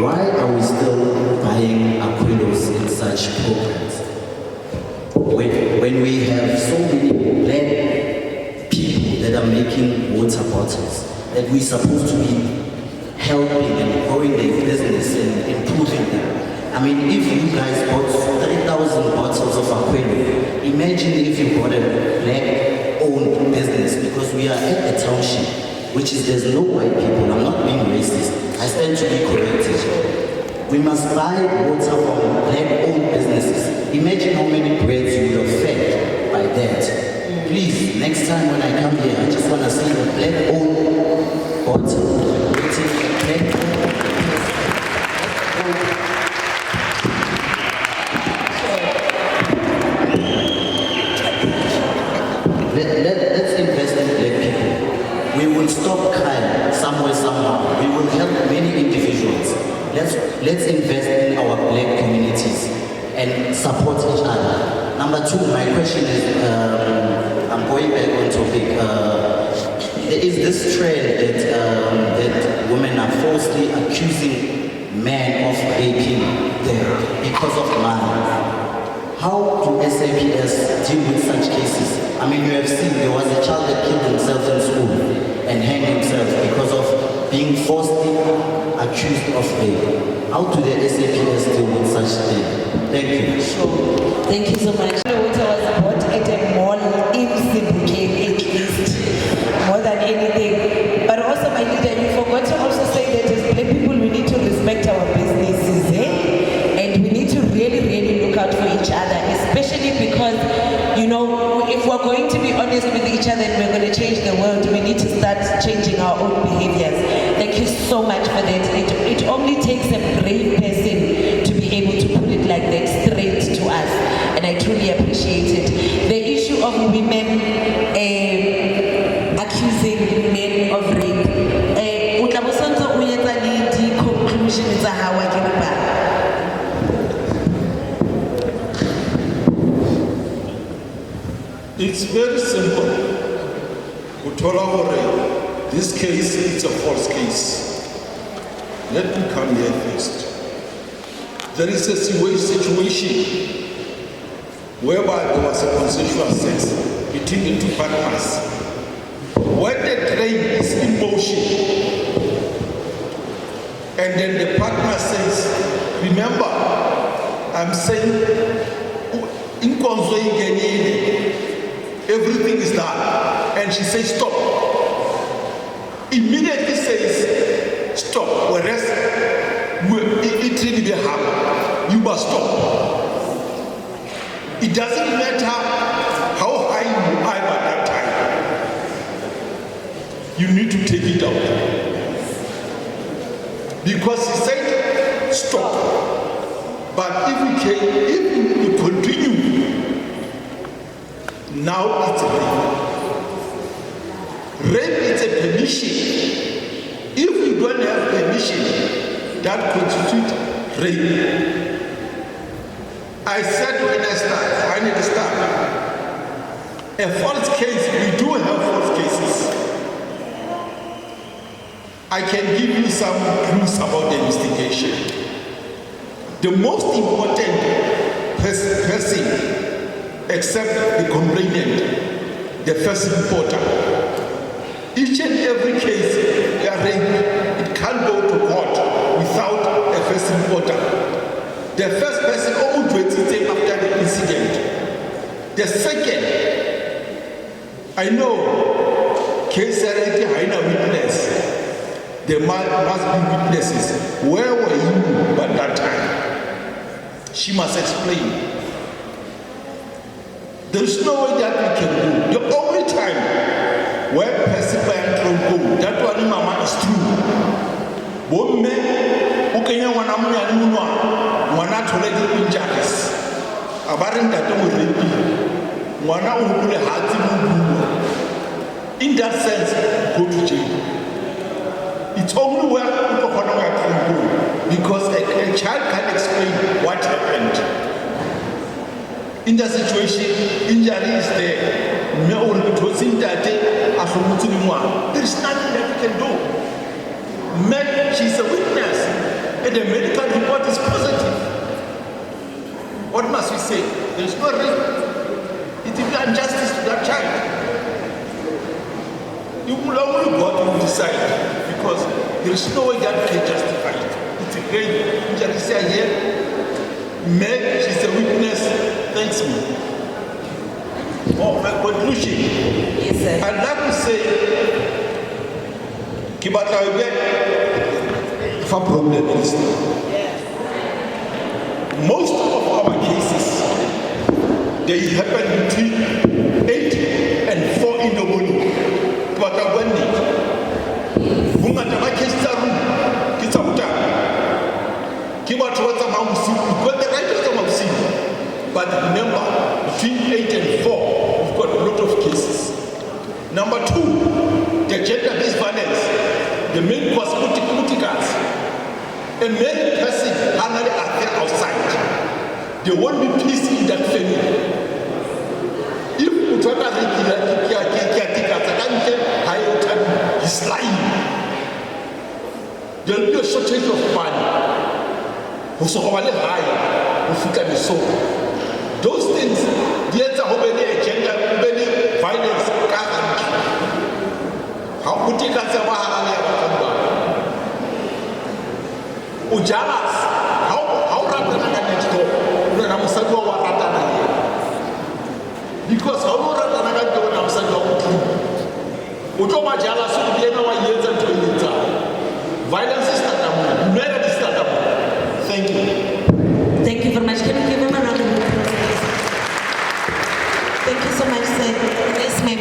Why are we still buying Aquilos in such programs? When we have so many black people that are making water bottles, that we're supposed to be helping and growing their business and improving them. I mean, if you guys bought 3,000 bottles of Aquino, imagine if you bought a black-owned business, because we are at a township, which is there's no white people. I'm not being racist. I stand to be corrected. We must buy water from black-owned businesses. Imagine how many breads you would have fed by that. Please, next time when I come here, I just want to see a black-owned bottle. Let's invest in black people. We will stop crime somewhere, somehow. We will help many individuals. Let's invest in our black communities and support each other. Number two, my question is, I'm going back on topic. There is this trend that women are falsely accusing men of raping them because of money. How do SAPS deal with such cases? I mean, you have seen there was a child that killed himself in school and hanged himself because of being falsely accused of rape. How do the SAPS deal with such thing? Thank you. Sure. Thank you so much. I was bought at a mall in Zimbabwe, at least, more than anything. But also, my leader, you forgot to also say that as black people, we need to respect our businesses, and we need to really, really look out for each other, especially because, you know, if we're going to be honest with each other and we're going to change the world, we need to start changing our own behaviors. Thank you so much for that. It only takes a brave person to be able to put it like that straight to us, and I truly appreciate it. The issue of women accusing men of rape, conclusions are how I give it back. It's very simple. This case is a false case. Let me come here first. There is a situation whereby there was a consensual sex between the two partners. When the train is in motion, and then the partner says, remember, I'm saying, everything is done. And she says, stop. Immediately says, stop. Whereas it really be happen. You must stop. It doesn't matter how high you are at that time. You need to take it out. Because he said, stop. But if you continue, now it's rape. Rape is a permission. If you don't have permission, violation that constitute rape. I said when I need to start. A false case, we do have false cases. I can give you some clues about the investigation. The most important person, except the complainant, the first reporter. Each and every case, it can't go to court without a first reporter. The first person almost waits after the incident. The second, I know case already had a witness. There must be witnesses. Where were you at that time? She must explain. There is no way that we can do. The only time where person can go, that one mama is true. Women, who can one wana tholeke injustice. Abaring that we repeat. Wana ukule hati mungu. In that sense, go to jail. It's only where people can go because a child can explain what happened. In that situation, injury is there. There is nothing that we can do. She's a witness, and the medical report is positive. What must we say? There is no rape. It will be injustice to that child. You will only God will decide because there is no way that we can justify it. It's a great injury here. Meg, she's a witness. Thanks me. Oh, my conclusion. Yes, sir. I'd like to say, Kibatawe, for problem is most of our cases, they happen between 8 and 4 in the morning. Kibatawe, bungataba cases are but remember, between 8 and 4, we've got a lot of cases. Number 2, the gender-based violence, the main cause politicals. A male person finally are there outside. There won't be peace in that family. If Utana is lying, there will be a shortage of money. Also, those things, the answer how many agenda, many violence, how put it as a Ujalas, how Ratana next door, when I'm saying Ratana here. Because how Ratana go when I'm saying Ujoma Jalas will be another years and 20 violence is not murder is not. Thank you. Thank you very much. Can you give him a round of applause, please? Thank you so much, sir. Yes, ma'am.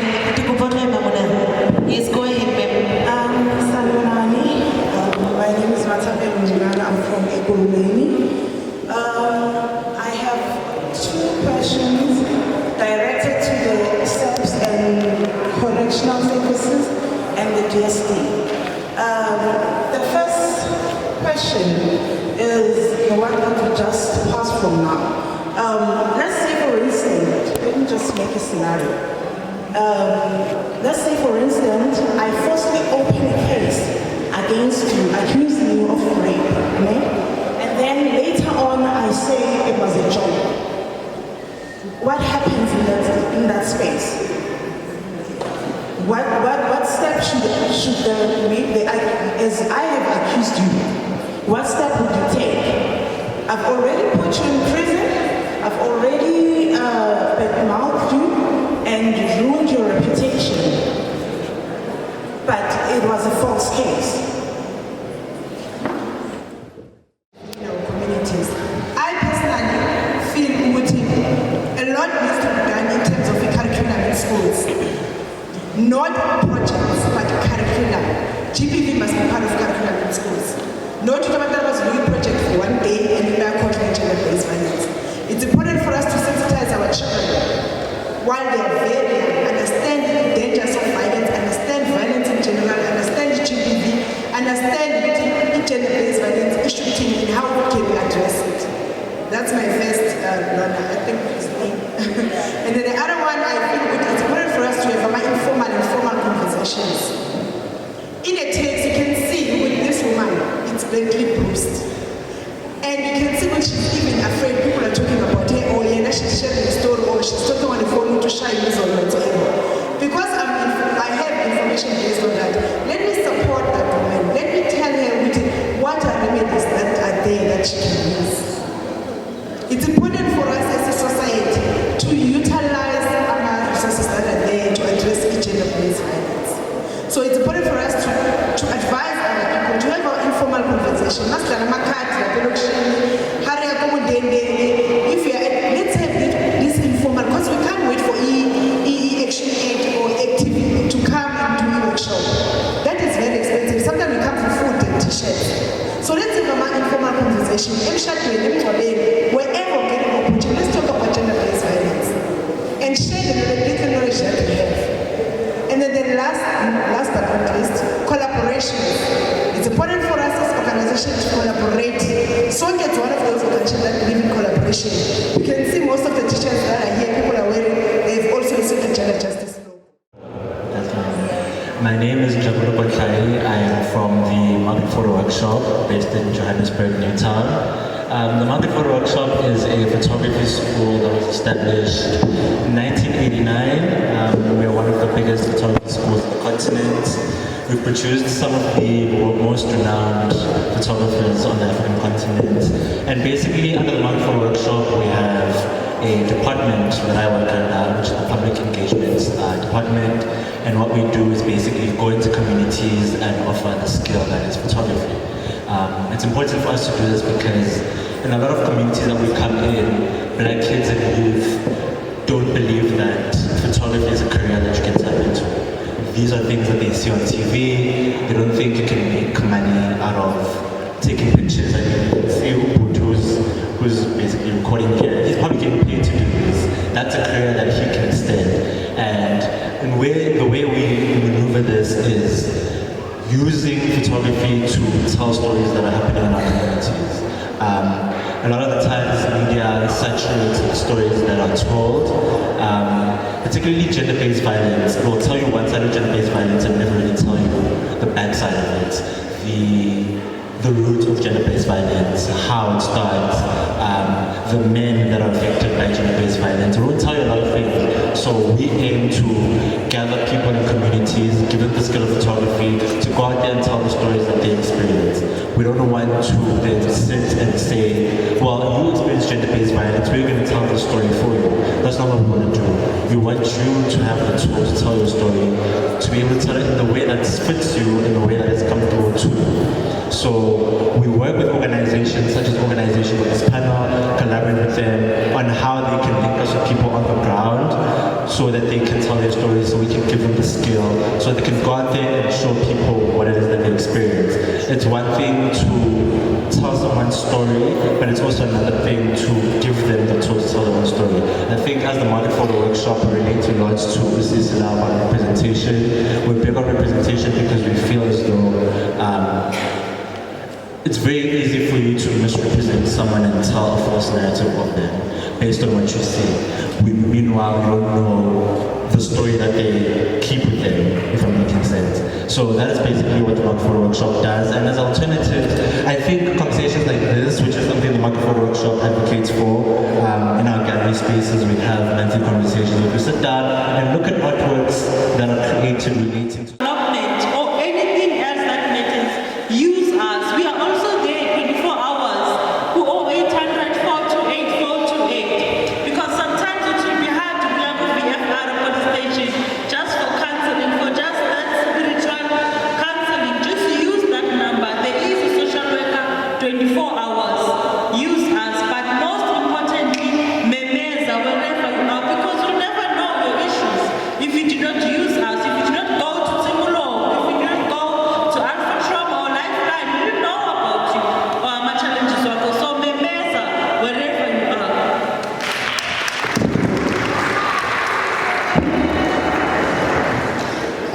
Yes, go ahead, ma'am. Salonani. My name is Matabe Mujilana. I'm from Ekurhuleni. I have 2 questions directed to the SEPs and correctional services and the DSD. The first question is the one that we just passed from now. Let's say for instance, let me just make a scenario. Let's say for instance, I falsely open a case against you, accusing you of rape, okay? And then later on I say it was a joke. What happens in that space? What step should as I have accused you, what step would you take? I've already put you in prison, I've already mouthed you and ruined your reputation. But it was a false case. In our communities, I personally feel a lot needs to be done in terms of the curriculum in schools. Not projects, but curriculum. GPV must be part of curriculum in schools. Not that was doing project for one day and back on gender-based violence. It's important for us to sensitize our children while they are very young, understand the dangers of violence, understand violence in general, understand GPV, understand corrections. In a text, you can see with this woman, it's badly bruised. And you can see when she's even afraid, people are talking about her, or yeah, she's sharing a story, or she's talking on the phone to shine this or whatever. Because I have information based on that, let me support that woman. Let me tell her what are remedies that are there that she can use. It's important for us as a society to utilize our resources that are there to address gender-based violence. So it's important for us to advise our people to have our informal conversation. If you are, let's have this informal, because we can't wait for Action 8 or Activity to come and do a workshop. That is very expensive. Sometimes we come for food and t-shirts. So let's have an informal conversation. Wherever we get an opportunity, let's talk about gender-based violence and share the knowledge that we have. And then the last but not least, collaboration. It's important for us as organizations to collaborate. Sonke is one of those organizations that believe in collaboration. You can see most of the teachers that are here, people are wearing, they've also received the gender justice law. My name is Jabulu Botlai. I am from the Market Photo Workshop based in Johannesburg, Newtown. The Market Photo Workshop is a photography school that was established in 1989. We are one of the biggest photography schools on the continent. We've produced some of the most renowned photographers on the African continent. And basically, under the Market Photo Workshop, we have a department that I work at, which is the Public Engagement Department. And what we do is basically go into communities and offer the skill that is photography. It's important for us to do this because in a lot of communities that we come in, black kids and youth don't believe that photography is a career that you can tap into. These are things that they see on TV. They don't think you can make money out of taking pictures. I mean, you can see Ubud who's basically recording here. He's probably getting paid to do this. That's a career that he can extend. And the way we maneuver this is using photography to tell stories that are happening in our communities. A lot of the times media saturates with stories that are told, particularly gender-based violence. It will tell you one side of gender-based violence and never really tell you the bad side of it. The root of gender-based violence, how it starts, the men that are affected by gender-based violence. It won't tell you a lot of things. So we aim to gather people in communities, give them the skill of photography, to go out there and tell the stories that they experience. We don't want to then sit and say, well, you experience gender-based violence, we're going to tell the story for you. That's not what we want to do. We want you to have the tools to tell your story, to be able to tell it in the way that fits you, in the way that is comfortable to you. So we work with organizations such as organizations like this panel, collaborate with them on how they can link us with people on the ground so that they can tell their stories, so we can give them the skill, so they can go out there and show people what it is that they experience. It's one thing to tell someone's story, but it's also another thing to give them the tools to tell their own story. I think as the Market Photo Workshop relates a lot to Mrs. about representation. We're big on representation because we feel as though it's very easy for you to misrepresent someone and tell a false narrative of them based on what you see. Meanwhile, you don't know the story that they keep with them, if I'm making sense. So that is basically what the Market Photo Workshop does. And as alternatives, I think conversations like this, which is something the Market Photo Workshop advocates for, in our gallery spaces, we have monthly conversations where we sit down and look at artworks that are created relating to just for counseling, for just that spiritual counseling. Just use that number. There is a social worker 24 hours. Use us, but most importantly, memeza wherever you are, because you never know your issues if you do not use us. If you do not go to Timulo, if you do not go to Alpha Trauma or Lifeline, we don't know about you or our challenges. So memeza wherever you are.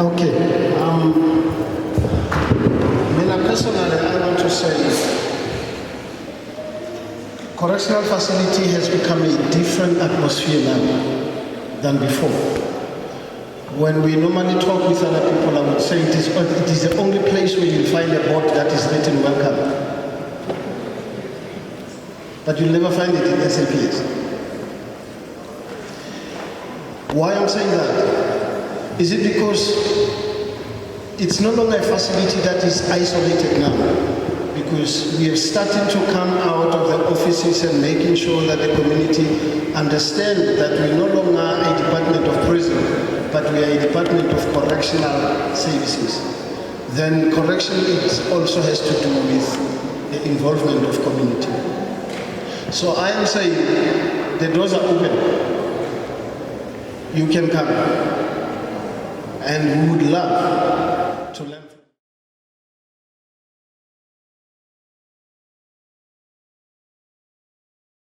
Okay. Personally, I want to say correctional facility has become a different atmosphere now than before. When we normally talk with other people, I would say it is the only place where you'll find a board that is written welcome. But you'll never find it in SAPS. Why I'm saying that? Is it because it's no longer a facility that is isolated now? Because we are starting to come out of the offices and making sure that the community understand that we're no longer a department of prison, but we are a department of correctional services. Then correction also has to do with the involvement of community. So I am saying the doors are open. You can come. And we would love